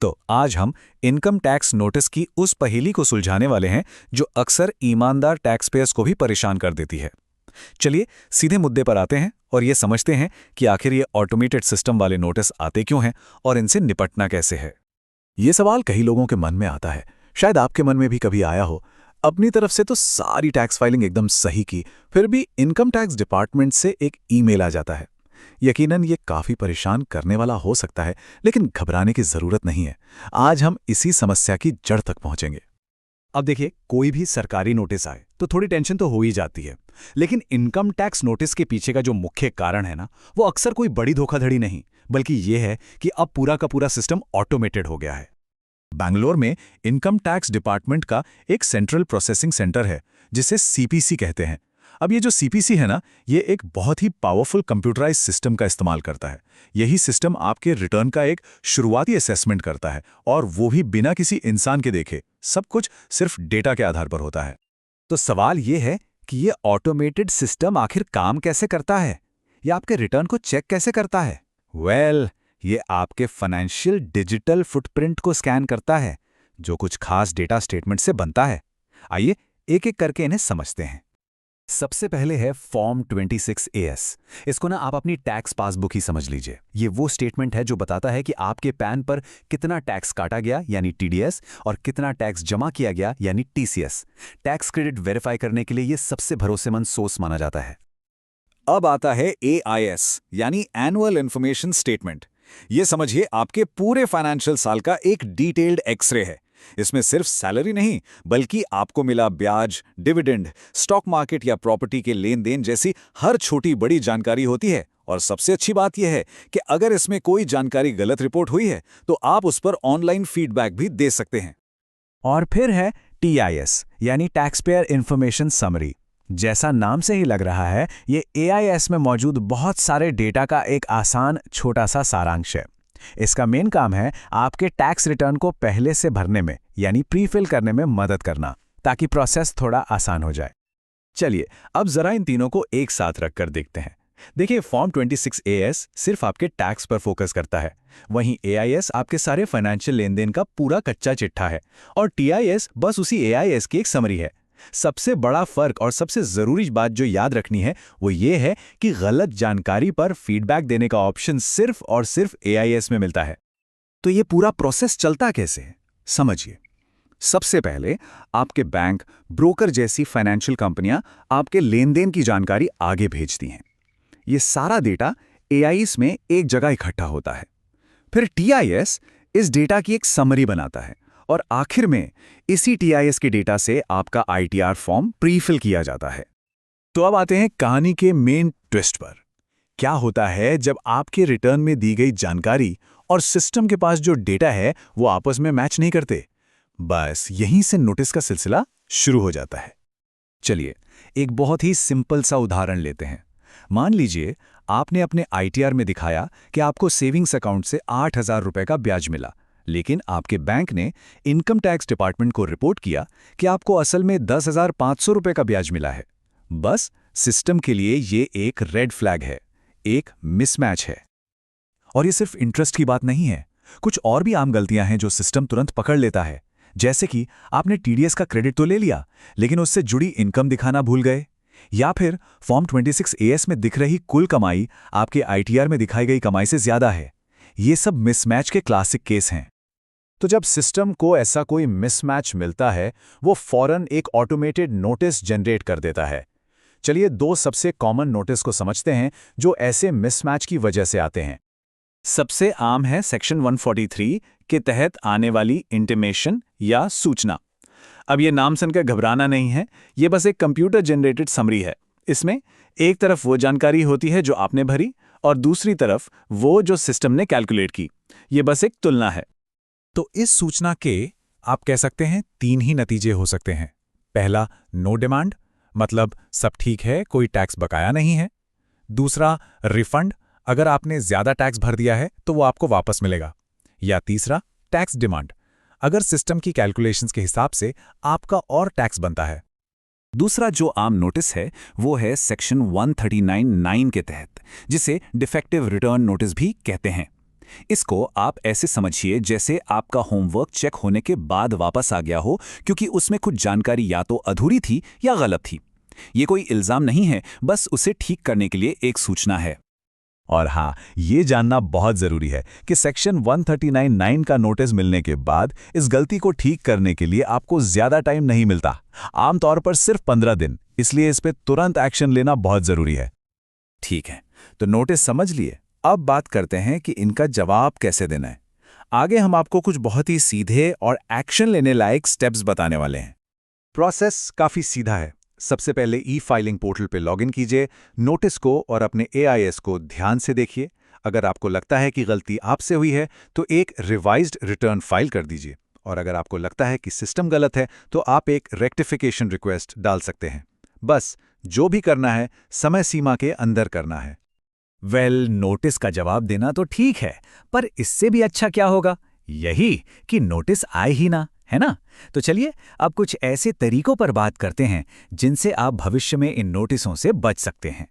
तो आज हम इनकम टैक्स नोटिस की उस पहेली को सुलझाने वाले हैं जो अक्सर ईमानदार टैक्स पेयर्स को भी परेशान कर देती है। चलिए सीधे मुद्दे पर आते हैं और ये समझते हैं कि आखिर ये ऑटोमेटेड सिस्टम वाले नोटिस आते क्यों हैं और इनसे निपटना कैसे है। ये सवाल कई लोगों के मन में आता है, शायद आपके मन में भी कभी आया हो। अपनी तरफ से तो सारी टैक्स फाइलिंग एकदम सही की, फिर भी इनकम टैक्स डिपार्टमेंट से एक ईमेल आ जाता है। यकीनन ये काफी परेशान करने वाला हो सकता है, लेकिन घबराने की जरूरत नहीं है। आज हम इसी समस्या की जड़ तक पहुंचेंगे। अब देखिए, कोई भी सरकारी नोटिस आए तो थोड़ी टेंशन तो हो ही जाती है, लेकिन इनकम टैक्स नोटिस के पीछे का जो मुख्य कारण है ना, वो अक्सर कोई बड़ी धोखाधड़ी नहीं, बल्कि ये है कि अब पूरा का पूरा सिस्टम ऑटोमेटेड हो गया है। बैंगलोर में इनकम टैक्स डिपार्टमेंट का एक सेंट्रल प्रोसेसिंग सेंटर है, जिसे सीपीसी कहते हैं। अब ये जो सीपीसी है ना, ये एक बहुत ही पावरफुल कंप्यूटराइज्ड सिस्टम का इस्तेमाल करता है। यही सिस्टम आपके रिटर्न का एक शुरुआती असेसमेंट करता है, और वो भी बिना किसी इंसान के देखे। सब कुछ सिर्फ डेटा के आधार पर होता है। तो सवाल ये है कि ये ऑटोमेटेड सिस्टम आखिर काम कैसे करता है, या आपके रिटर्न को चेक कैसे करता है? ये आपके फाइनेंशियल डिजिटल फुटप्रिंट को स्कैन करता है, जो कुछ खास डेटा स्टेटमेंट से बनता है। आइए एक एक करके इन्हें समझते हैं। सबसे पहले है फॉर्म 26AS। इसको ना आप अपनी टैक्स पासबुक ही समझ लीजिए। ये वो स्टेटमेंट है जो बताता है कि आपके पैन पर कितना टैक्स काटा गया यानी TDS, और कितना टैक्स जमा किया गया यानी TCS। टैक्स क्रेडिट वेरीफाई करने के लिए ये सबसे भरोसेमंद सोर्स माना जाता है। अब आता है AIS यानी एनुअल इन्फॉर्मेशन स्टेटमेंट। ये समझिए आपके पूरे फाइनेंशियल साल का एक डिटेल्ड एक्सरे है। इसमें सिर्फ सैलरी नहीं, बल्कि आपको मिला ब्याज, डिविडेंड, स्टॉक मार्केट या प्रॉपर्टी के लेन देन जैसी हर छोटी बड़ी जानकारी होती है। और सबसे अच्छी बात यह है कि अगर इसमें कोई जानकारी गलत रिपोर्ट हुई है तो आप उस पर ऑनलाइन फीडबैक भी दे सकते हैं। और फिर है TIS यानी टैक्स पेयर इंफॉर्मेशन समरी। जैसा नाम से ही लग रहा है, ये AIS में मौजूद बहुत सारे डेटा का एक आसान छोटा सा सारांश है। इसका मेन काम है आपके टैक्स रिटर्न को पहले से भरने में यानी प्रीफिल करने में मदद करना, ताकि प्रोसेस थोड़ा आसान हो जाए। चलिए अब जरा इन तीनों को एक साथ रखकर देखते हैं। देखिए, फॉर्म 26AS सिर्फ आपके टैक्स पर फोकस करता है, वहीं AIS आपके सारे फाइनेंशियल लेन देन का पूरा कच्चा चिट्ठा है, और TIS बस उसी AIS की एक समरी है। सबसे बड़ा फर्क और सबसे जरूरी बात जो याद रखनी है वो ये है कि गलत जानकारी पर फीडबैक देने का ऑप्शन सिर्फ और सिर्फ AIS में मिलता है। तो ये पूरा प्रोसेस चलता कैसे है, समझिए। सबसे पहले आपके बैंक, ब्रोकर जैसी फाइनेंशियल कंपनियां आपके लेन देन की जानकारी आगे भेजती हैं। ये सारा डेटा AIS में एक जगह इकट्ठा होता है। फिर TIS इस डेटा की एक समरी बनाता है, और आखिर में इसी TIS के डेटा से आपका ITR फॉर्म प्रीफिल किया जाता है। तो अब आते हैं कहानी के मेन ट्विस्ट पर। क्या होता है जब आपके रिटर्न में दी गई जानकारी और सिस्टम के पास जो डेटा है वो आपस में मैच नहीं करते? बस यहीं से नोटिस का सिलसिला शुरू हो जाता है। चलिए एक बहुत ही सिंपल सा उदाहरण लेते हैं। मान लीजिए आपने अपने ITR में दिखाया कि आपको सेविंग्स अकाउंट से 8,000 रुपए का ब्याज मिला, लेकिन आपके बैंक ने इनकम टैक्स डिपार्टमेंट को रिपोर्ट किया कि आपको असल में 10,500 रुपए का ब्याज मिला है। बस सिस्टम के लिए ये एक रेड फ्लैग है, एक मिसमैच है। और ये सिर्फ इंटरेस्ट की बात नहीं है, कुछ और भी आम गलतियां हैं जो सिस्टम तुरंत पकड़ लेता है। जैसे कि आपने TDS का क्रेडिट तो ले लिया, लेकिन उससे जुड़ी इनकम दिखाना भूल गए, या फिर फॉर्म 26AS में दिख रही कुल कमाई आपके ITR में दिखाई गई कमाई से ज्यादा है। ये सब मिसमैच के क्लासिक केस हैं। तो जब सिस्टम को ऐसा कोई मिसमैच मिलता है, वो फौरन एक ऑटोमेटेड नोटिस जनरेट कर देता है। चलिए दो सबसे कॉमन नोटिस को समझते हैं जो ऐसे मिसमैच की वजह से आते हैं। सबसे आम है सेक्शन 143 के तहत आने वाली इंटीमेशन या सूचना। अब ये नाम सुनकर घबराना नहीं है, ये बस एक कंप्यूटर जनरेटेड समरी है। इसमें एक तरफ वो जानकारी होती है जो आपने भरी, और दूसरी तरफ वो जो सिस्टम ने कैलकुलेट की। ये बस एक तुलना है। तो इस सूचना के आप कह सकते हैं 3 ही नतीजे हो सकते हैं। पहला, नो डिमांड, मतलब सब ठीक है, कोई टैक्स बकाया नहीं है। दूसरा, रिफंड, अगर आपने ज्यादा टैक्स भर दिया है तो वो आपको वापस मिलेगा। या तीसरा, टैक्स डिमांड, अगर सिस्टम की कैलकुलेशंस के हिसाब से आपका और टैक्स बनता है। दूसरा जो आम नोटिस है वो है सेक्शन 139(9) के तहत, जिसे डिफेक्टिव रिटर्न नोटिस भी कहते हैं। इसको आप ऐसे समझिए जैसे आपका होमवर्क चेक होने के बाद वापस आ गया हो, क्योंकि उसमें कुछ जानकारी या तो अधूरी थी या गलत थी। ये कोई इल्जाम नहीं है, बस उसे ठीक करने के लिए एक सूचना है। और हाँ, ये जानना बहुत जरूरी है कि सेक्शन 139(9) का नोटिस मिलने के बाद इस गलती को ठीक करने के लिए आपको ज्यादा टाइम नहीं मिलता, आमतौर पर सिर्फ 15 दिन। इसलिए इस पे तुरंत एक्शन लेना बहुत जरूरी है। ठीक है, तो नोटिस समझ लिए। अब बात करते हैं कि इनका जवाब कैसे देना है। आगे हम आपको कुछ बहुत ही सीधे और एक्शन लेने लायक स्टेप्स बताने वाले हैं। प्रोसेस काफ़ी सीधा है। सबसे पहले ई-फाइलिंग पोर्टल पे लॉगिन कीजिए, नोटिस को और अपने एआईएस को ध्यान से देखिए। अगर आपको लगता है कि गलती आपसे हुई है, तो एक रिवाइज्ड रिटर्न फाइल कर दीजिए। और अगर आपको लगता है कि सिस्टम गलत है, तो आप एक रेक्टिफिकेशन रिक्वेस्ट डाल सकते हैं। बस जो भी करना है, समय सीमा के अंदर करना है। नोटिस का जवाब देना तो ठीक है, पर इससे भी अच्छा क्या होगा? यही कि नोटिस आए ही ना, है ना? तो चलिए अब कुछ ऐसे तरीकों पर बात करते हैं जिनसे आप भविष्य में इन नोटिसों से बच सकते हैं।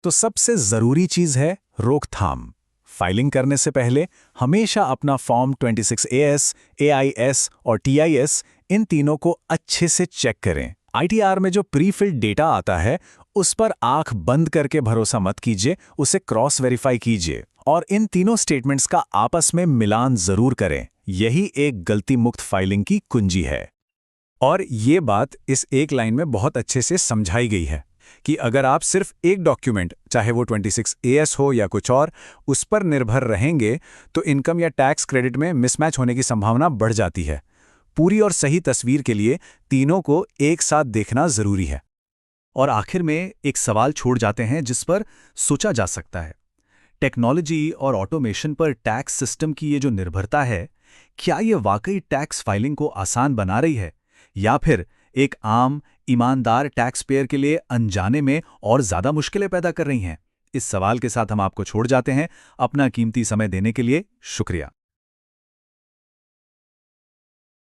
तो सबसे जरूरी चीज है रोकथाम। फाइलिंग करने से पहले हमेशा अपना फॉर्म 26AS, AIS और TIS इन तीनों को अच्छे से चेक करें। ITR में जो प्री फिल्ड डेटा आता है, उस पर आंख बंद करके भरोसा मत कीजिए, उसे क्रॉस वेरीफाई कीजिए और इन तीनों स्टेटमेंट्स का आपस में मिलान जरूर करें। यही एक गलती मुक्त फाइलिंग की कुंजी है। और ये बात इस एक लाइन में बहुत अच्छे से समझाई गई है कि अगर आप सिर्फ एक डॉक्यूमेंट, चाहे वो 26AS हो या कुछ और, उस पर निर्भर रहेंगे तो इनकम या टैक्स क्रेडिट में मिसमैच होने की संभावना बढ़ जाती है। पूरी और सही तस्वीर के लिए तीनों को एक साथ देखना जरूरी है। और आखिर में एक सवाल छोड़ जाते हैं जिस पर सोचा जा सकता है। टेक्नोलॉजी और ऑटोमेशन पर टैक्स सिस्टम की ये जो निर्भरता है, क्या ये वाकई टैक्स फाइलिंग को आसान बना रही है, या फिर एक आम ईमानदार टैक्स पेयर के लिए अनजाने में और ज़्यादा मुश्किलें पैदा कर रही हैं? इस सवाल के साथ हम आपको छोड़ जाते हैं। अपना कीमती समय देने के लिए शुक्रिया।